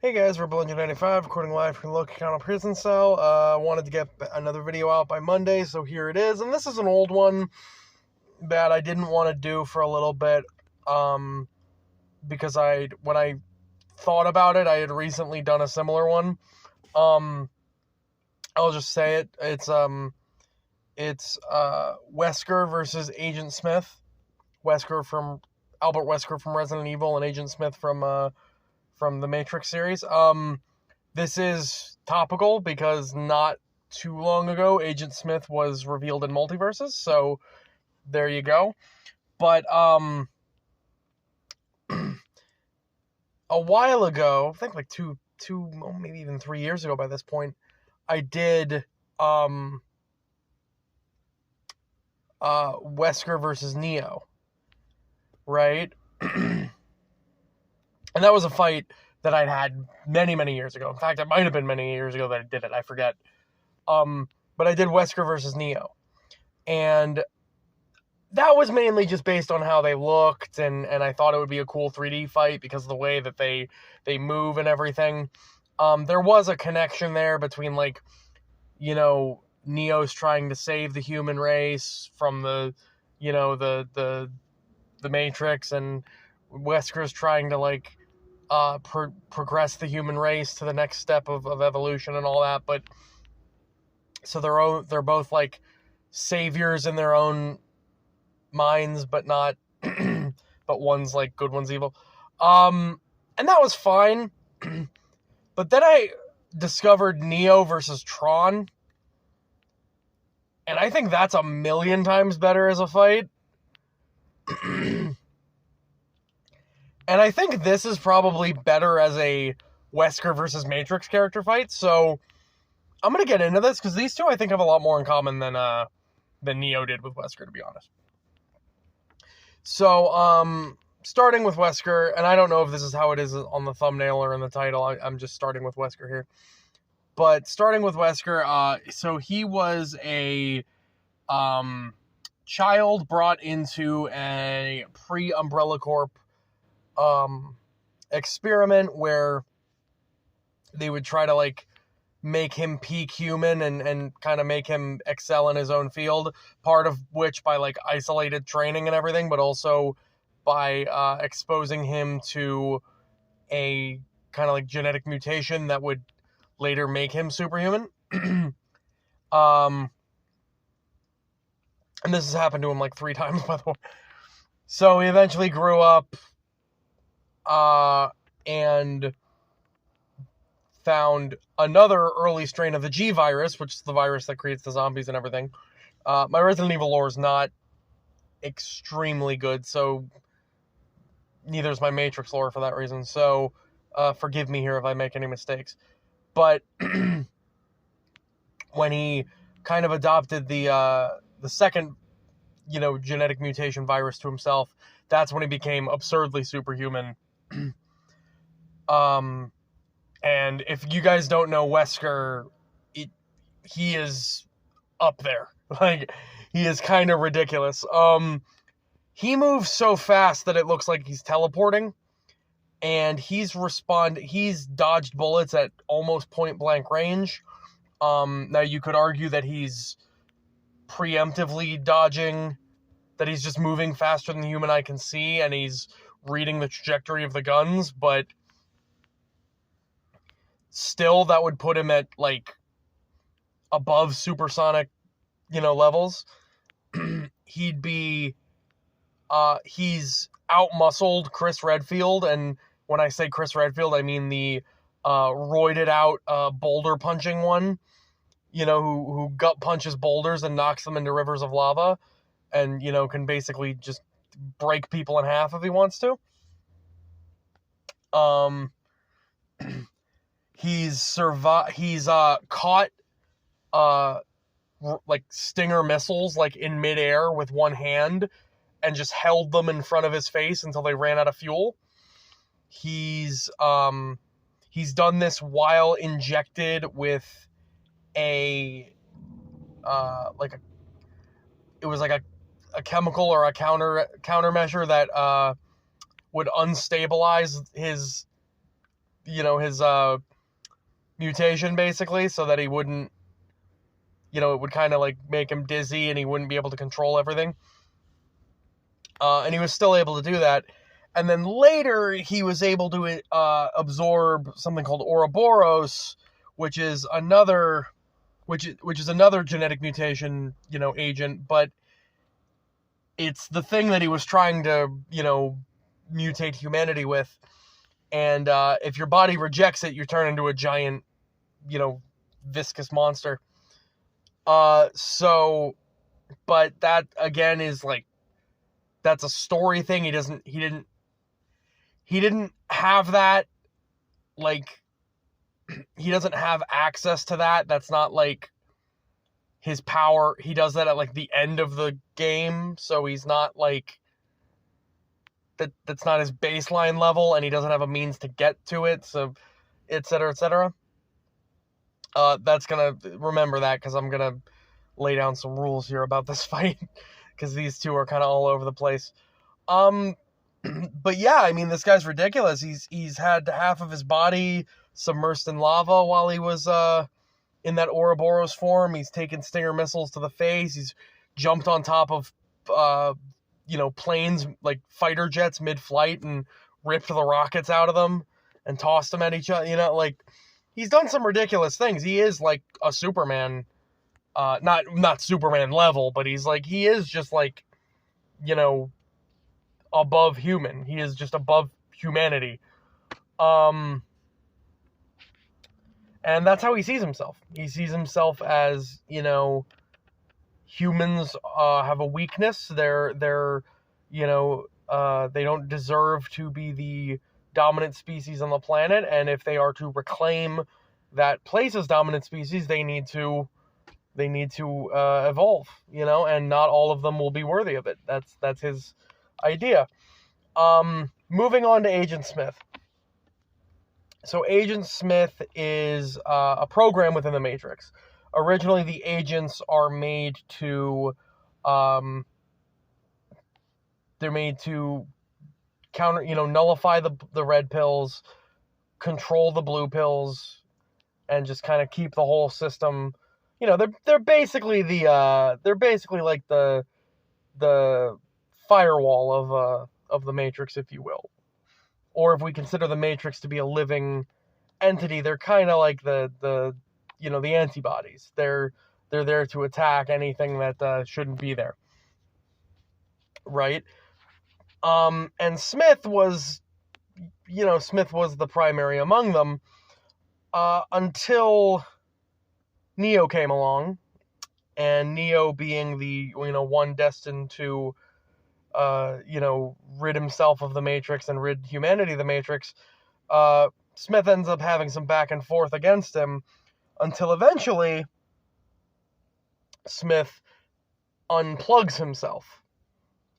Hey guys, we're Blunger95, recording live from the local county prison cell. Wanted to get another video out by Monday, so here it is. And this is an old one that I didn't want to do for a little bit, because when I thought about it, I had recently done a similar one. I'll just say it. It's Wesker versus Agent Smith. Albert Wesker from Resident Evil and Agent Smith from the Matrix series. This is topical because not too long ago, Agent Smith was revealed in Multiverses, so there you go. But a while ago, I think like two, maybe even 3 years ago by this point, I did Wesker versus Neo, right? And that was a fight that I'd had many, many years ago. In fact, it might have been many years ago that I did it. I forget. But I did Wesker versus Neo. And that was mainly just based on how they looked, and I thought it would be a cool 3D fight because of the way that they move and everything. There was a connection there between, like, you know, Neo's trying to save the human race from the Matrix, and Wesker's trying to, like, progress the human race to the next step of evolution and all that. But so they're both like saviors in their own minds, but not but one's like good, one's evil. And that was fine. But then I discovered Neo versus Tron, and I think that's a million times better as a fight. And I think this is probably better as a Wesker versus Matrix character fight. So I'm going to get into this because these two I think have a lot more in common than Neo did with Wesker, to be honest. So starting with Wesker, and I don't know if this is how it is on the thumbnail or in the title. I'm just starting with Wesker here. But starting with Wesker, so he was a child brought into a pre-Umbrella Corp experiment where they would try to, like, make him peak human and kind of make him excel in his own field, part of which by, like, isolated training and everything, but also by exposing him to a kind of like genetic mutation that would later make him superhuman. And this has happened to him like 3 times, by the way. So he eventually grew up and found another early strain of the G virus, which is the virus that creates the zombies and everything. My Resident Evil lore is not extremely good, so neither is my Matrix lore for that reason. So forgive me here if I make any mistakes. But when he kind of adopted the second, genetic mutation virus to himself, that's when he became absurdly superhuman. And if you guys don't know Wesker, he is up there. Like, he is kind of ridiculous. He moves so fast that it looks like he's teleporting, and he's dodged bullets at almost point blank range. Now you could argue that he's preemptively dodging, that he's just moving faster than the human eye can see, and he's reading the trajectory of the guns, but still that would put him at, like, above supersonic, levels. He's out-muscled Chris Redfield, and when I say Chris Redfield, I mean the roided out boulder punching one, who gut punches boulders and knocks them into rivers of lava, and, can basically just break people in half if he wants to. He's caught like Stinger missiles, like, in midair with one hand and just held them in front of his face until they ran out of fuel. He's done this while injected with a chemical or a countermeasure that would unstabilize his his mutation, basically, so that he wouldn't, it would kind of like make him dizzy and he wouldn't be able to control everything. And he was still able to do that. And then later he was able to absorb something called Ouroboros, which is another genetic mutation, agent, but it's the thing that he was trying to, mutate humanity with. And if your body rejects it, you turn into a giant, viscous monster. But that again is like, that's a story thing. He didn't have that, like, he doesn't have access to that. That's not like his power. He does that at like the end of the game, so he's not like that's not his baseline level, and he doesn't have a means to get to it, so etc. etc. That's gonna remember that, because I'm gonna lay down some rules here about this fight, because these two are kind of all over the place. But yeah, I mean, this guy's ridiculous. He's had half of his body submersed in lava while he was in that Ouroboros form. He's taken Stinger missiles to the face. He's jumped on top of planes, like fighter jets, mid-flight, and ripped the rockets out of them and tossed them at each other. Like, he's done some ridiculous things. He is like a Superman, not Superman level, but he is just like, above human. He is just above humanity. And that's how he sees himself. He sees himself as, humans have a weakness. They're they don't deserve to be the dominant species on the planet, and if they are to reclaim that place as dominant species, they need to evolve, and not all of them will be worthy of it. That's his idea. Moving on to Agent Smith. So Agent Smith is a program within the Matrix. Originally, the agents are made to, they're made to counter, nullify the red pills, control the blue pills, and just kind of keep the whole system. They're basically they're basically like the firewall of the Matrix, if you will. Or if we consider the Matrix to be a living entity, they're kind of like the antibodies. They're there to attack anything that shouldn't be there, right? And Smith was the primary among them until Neo came along, and Neo being the one destined to rid himself of the Matrix and rid humanity of the Matrix, Smith ends up having some back and forth against him, until eventually Smith unplugs himself.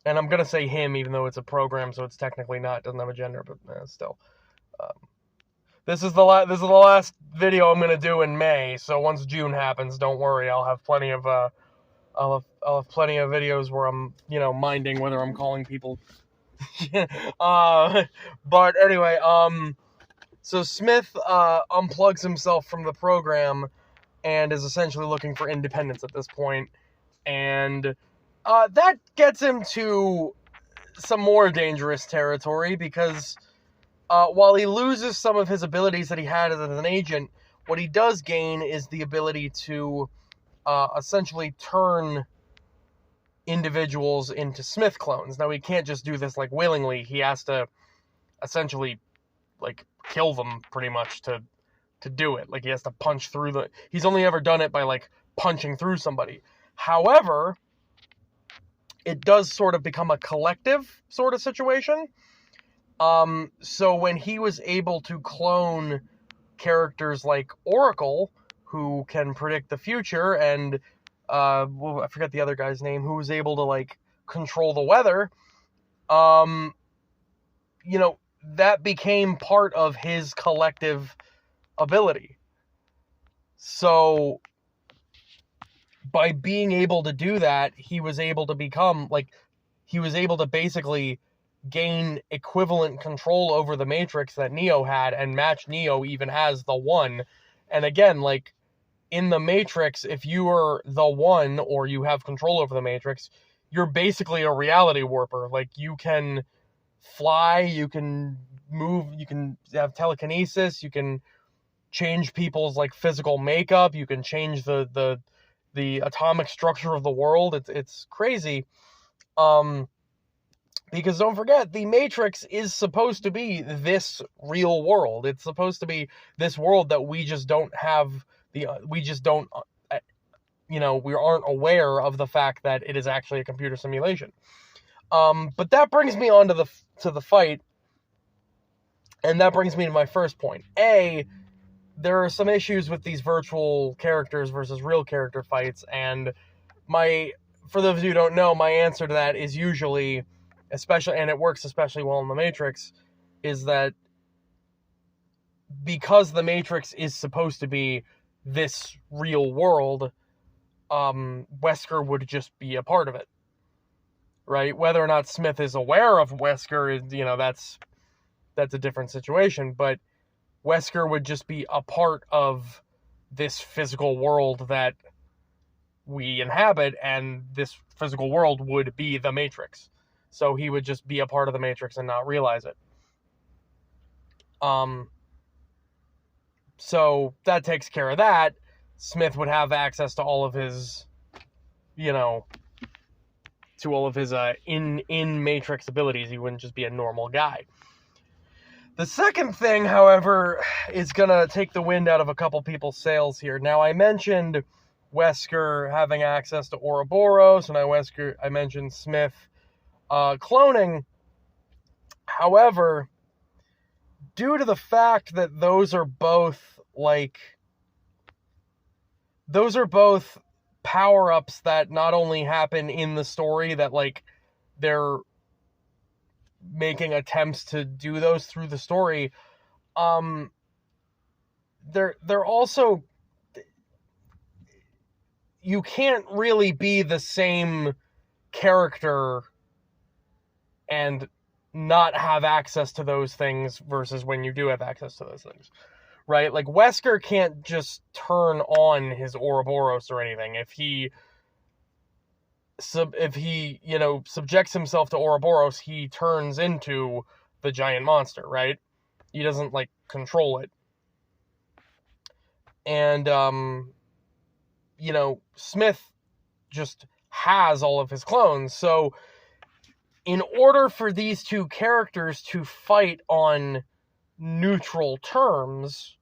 And I'm going to say him, even though it's a program, so it's technically not, it doesn't have a gender, but still. This is the last video I'm going to do in May, so once June happens, don't worry, I'll have plenty of I'll have plenty of videos where I'm, minding whether I'm calling people. But anyway, so Smith unplugs himself from the program and is essentially looking for independence at this point. And that gets him to some more dangerous territory, because while he loses some of his abilities that he had as an agent, what he does gain is the ability to essentially turn individuals into Smith clones. Now, he can't just do this like willingly. He has to essentially like kill them pretty much to do it. Like, he has to punch through he's only ever done it by like punching through somebody. However, it does sort of become a collective sort of situation. So when he was able to clone characters like Oracle, who can predict the future, and I forget the other guy's name, who was able to like control the weather, that became part of his collective ability. So by being able to do that, he was able to become, like, he was able to basically gain equivalent control over the Matrix that Neo had and match Neo even as the One. And again, like, in the Matrix, if you are the One or you have control over the Matrix, you're basically a reality warper. Like, you can fly, you can move, you can have telekinesis, you can change people's, like, physical makeup, you can change the atomic structure of the world. It's crazy. Because don't forget, the Matrix is supposed to be this real world. It's supposed to be this world that we just don't have we aren't aware of the fact that it is actually a computer simulation. But that brings me on to the fight, and that brings me to my first point. There are some issues with these virtual characters versus real character fights, and for those of you who don't know, my answer to that is usually, especially, and it works especially well in the Matrix, is that because the Matrix is supposed to be this real world, Wesker would just be a part of it, right? Whether or not Smith is aware of Wesker, that's a different situation, but Wesker would just be a part of this physical world that we inhabit, and this physical world would be the Matrix. So he would just be a part of the Matrix and not realize it. So that takes care of that. Smith would have access to all of his, in Matrix abilities. He wouldn't just be a normal guy. The second thing, however, is gonna take the wind out of a couple people's sails here. Now, I mentioned Wesker having access to Ouroboros, and I mentioned Smith cloning. However, due to the fact that those are both power-ups that not only happen in the story, that, like, they're making attempts to do those through the story, they're also, you can't really be the same character and not have access to those things versus when you do have access to those things, right? Like, Wesker can't just turn on his Ouroboros or anything. If he subjects himself to Ouroboros, he turns into the giant monster, right? He doesn't, like, control it. And, Smith just has all of his clones. So, in order for these two characters to fight on neutral terms,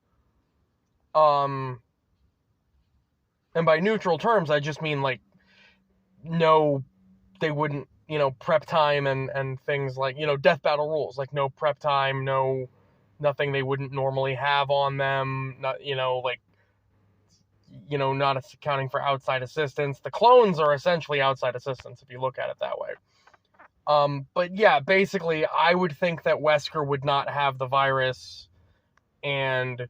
and by neutral terms, I just mean, like, no, they wouldn't, prep time and things like, death battle rules, like no prep time, nothing they wouldn't normally have on them, not, not accounting for outside assistance. The clones are essentially outside assistance if you look at it that way. But yeah, basically, I would think that Wesker would not have the virus, and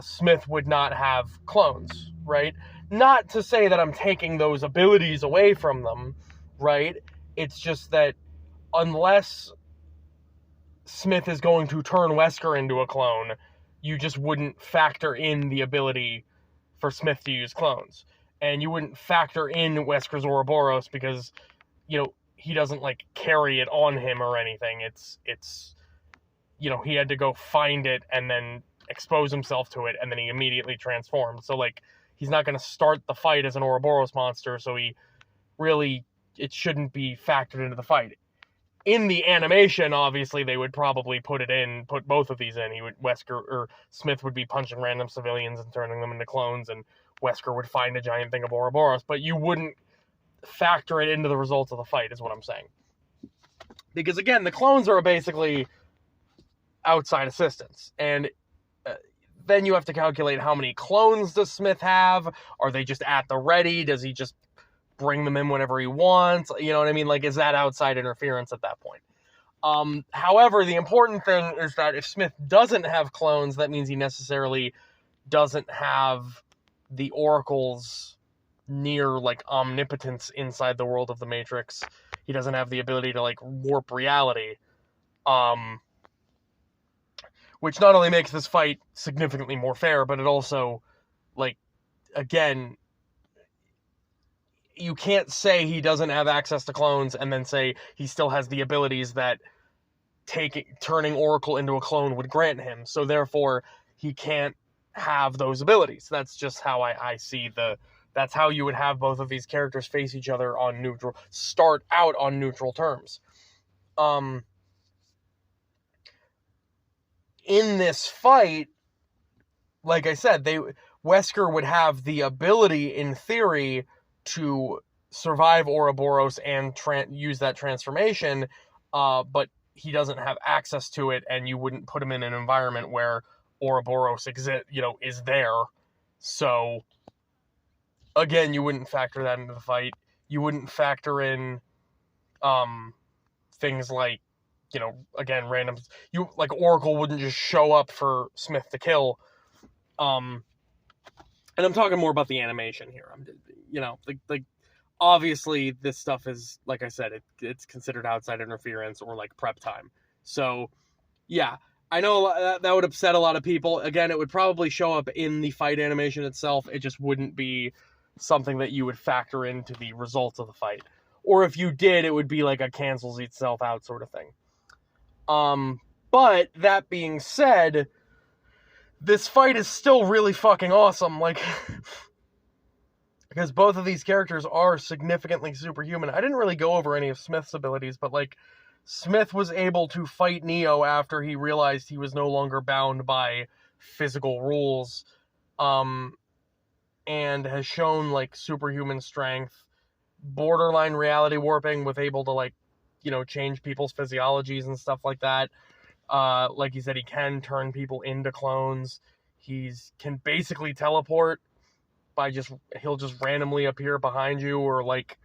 Smith would not have clones, right? Not to say that I'm taking those abilities away from them, right? It's just that unless Smith is going to turn Wesker into a clone, you just wouldn't factor in the ability for Smith to use clones. And you wouldn't factor in Wesker's Ouroboros because, he doesn't, like, carry it on him or anything. It's he had to go find it and then expose himself to it, and then he immediately transformed. So, like, he's not going to start the fight as an Ouroboros monster, so it shouldn't be factored into the fight. In the animation, obviously, they would probably put both of these in. Smith would be punching random civilians and turning them into clones, and Wesker would find a giant thing of Ouroboros, but you wouldn't factor it into the results of the fight, is what I'm saying. Because, again, the clones are basically outside assistance, and then you have to calculate how many clones does Smith have. Are they just at the ready? Does he just bring them in whenever he wants? You know what I mean? Like, is that outside interference at that point? However, the important thing is that if Smith doesn't have clones, that means he necessarily doesn't have the Oracle's near, like, omnipotence inside the world of the Matrix. He doesn't have the ability to, like, warp reality. Which not only makes this fight significantly more fair, but it also, like, again, you can't say he doesn't have access to clones and then say he still has the abilities that turning Oracle into a clone would grant him. So therefore, he can't have those abilities. That's just how I see that's how you would have both of these characters face each other start out on neutral terms. In this fight, like I said, Wesker would have the ability, in theory, to survive Ouroboros and use that transformation, but he doesn't have access to it, and you wouldn't put him in an environment where Ouroboros is there. So, again, you wouldn't factor that into the fight. You wouldn't factor in things like, again, random... like, Oracle wouldn't just show up for Smith to kill. And I'm talking more about the animation here. Obviously this stuff is, like I said, it's considered outside interference or like prep time. So, yeah, I know that would upset a lot of people. Again, it would probably show up in the fight animation itself. It just wouldn't be something that you would factor into the results of the fight. Or if you did, it would be like a cancels itself out sort of thing. But that being said, this fight is still really fucking awesome. Like, because both of these characters are significantly superhuman. I didn't really go over any of Smith's abilities, but, like, Smith was able to fight Neo after he realized he was no longer bound by physical rules, and has shown, like, superhuman strength, borderline reality warping, with able to, like, change people's physiologies and stuff like that. Like he said, he can turn people into clones. He can basically teleport he'll just randomly appear behind you or, like,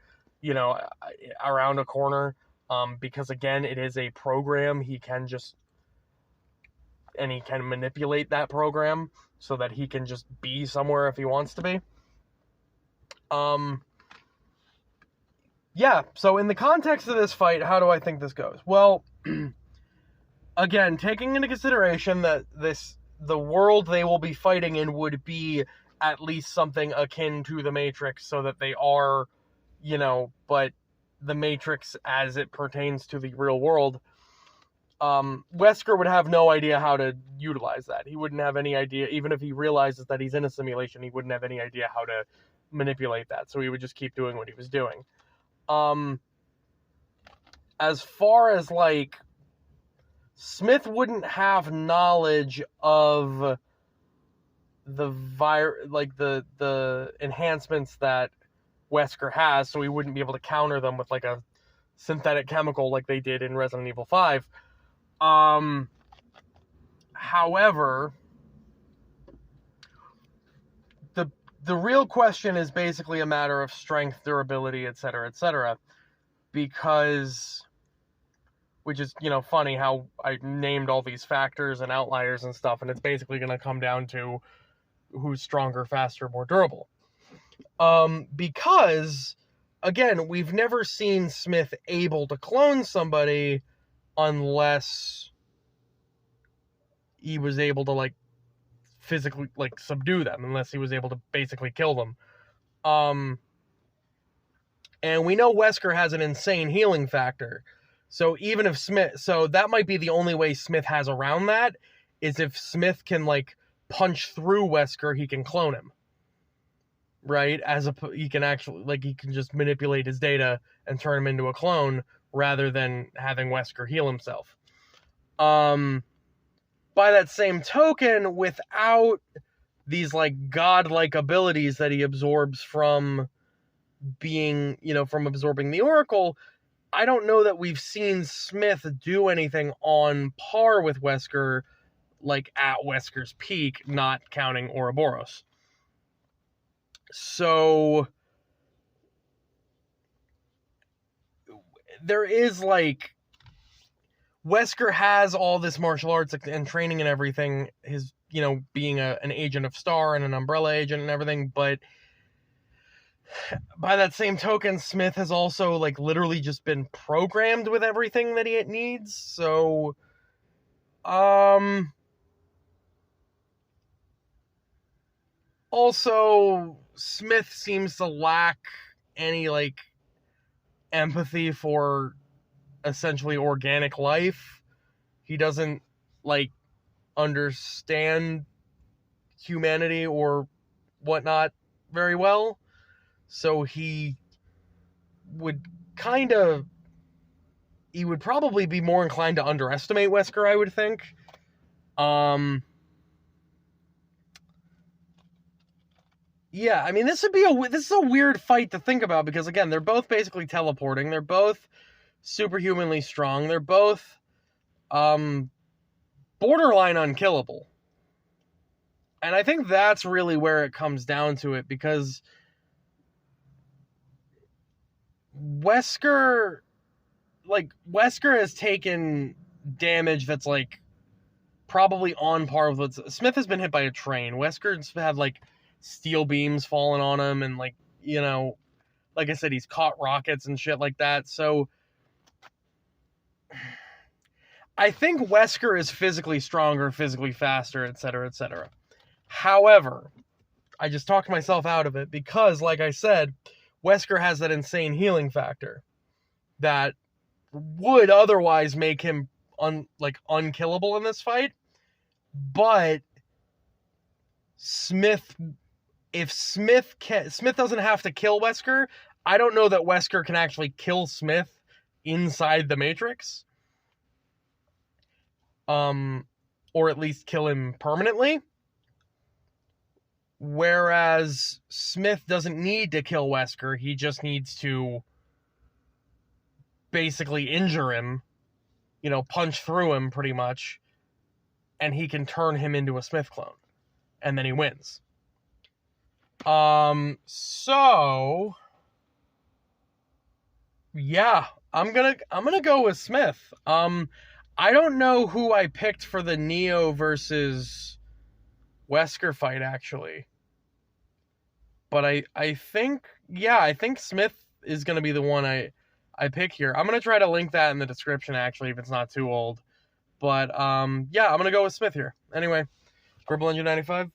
around a corner. Because, again, it is a program. He can manipulate that program so that he can just be somewhere if he wants to be. Yeah, so in the context of this fight, how do I think this goes? Well, again, taking into consideration that the world they will be fighting in would be at least something akin to the Matrix, so that they are, but the Matrix as it pertains to the real world, Wesker would have no idea how to utilize that. He wouldn't have any idea, even if he realizes that he's in a simulation, he wouldn't have any idea how to manipulate that, so he would just keep doing what he was doing. As far as, like, Smith wouldn't have knowledge of the enhancements that Wesker has, so he wouldn't be able to counter them with, like, a synthetic chemical like they did in Resident Evil 5. However, the real question is basically a matter of strength, durability, etc., because, which is, funny how I named all these factors and outliers and stuff, and it's basically going to come down to who's stronger, faster, more durable. Because, again, we've never seen Smith able to clone somebody unless he was able to, like, physically, like, subdue them, unless he was able to basically kill them. And we know Wesker has an insane healing factor. So even if so that might be the only way Smith has around that, is if Smith can, like, punch through Wesker, he can clone him. Right? He can actually, like, he can just manipulate his data and turn him into a clone, rather than having Wesker heal himself. By that same token, without these, like, godlike abilities that he absorbs from being, from absorbing the Oracle, I don't know that we've seen Smith do anything on par with Wesker, like, at Wesker's peak, not counting Ouroboros. So there is, like, Wesker has all this martial arts and training and everything, his, being an agent of STAR and an Umbrella agent and everything, but by that same token, Smith has also, like, literally just been programmed with everything that he needs. So, also, Smith seems to lack any, like, empathy for essentially organic life. He doesn't, like, understand humanity or whatnot very well. So he would probably be more inclined to underestimate Wesker, I would think. Yeah, I mean, this is a weird fight to think about because, again, they're both basically teleporting. They're both superhumanly strong. They're both borderline unkillable. And I think that's really where it comes down to it, because Wesker has taken damage that's, like, probably on par with what Smith has been hit by a train. Wesker's had, like, steel beams falling on him, and, like, you know, like I said, he's caught rockets and shit like that. So I think Wesker is physically stronger, physically faster, etc., etc. However, I just talked myself out of it because, like I said, Wesker has that insane healing factor that would otherwise make him unkillable in this fight. But if Smith doesn't have to kill Wesker, I don't know that Wesker can actually kill Smith inside the Matrix. Or at least kill him permanently. Whereas Smith doesn't need to kill Wesker, he just needs to basically injure him, punch through him pretty much, and he can turn him into a Smith clone. And then he wins. So yeah, I'm gonna go with Smith. I don't know who I picked for the Neo versus Wesker fight, actually. But I think Smith is going to be the one I pick here. I'm going to try to link that in the description, actually, if it's not too old. But, yeah, I'm going to go with Smith here. Anyway, Scribble Engine 95.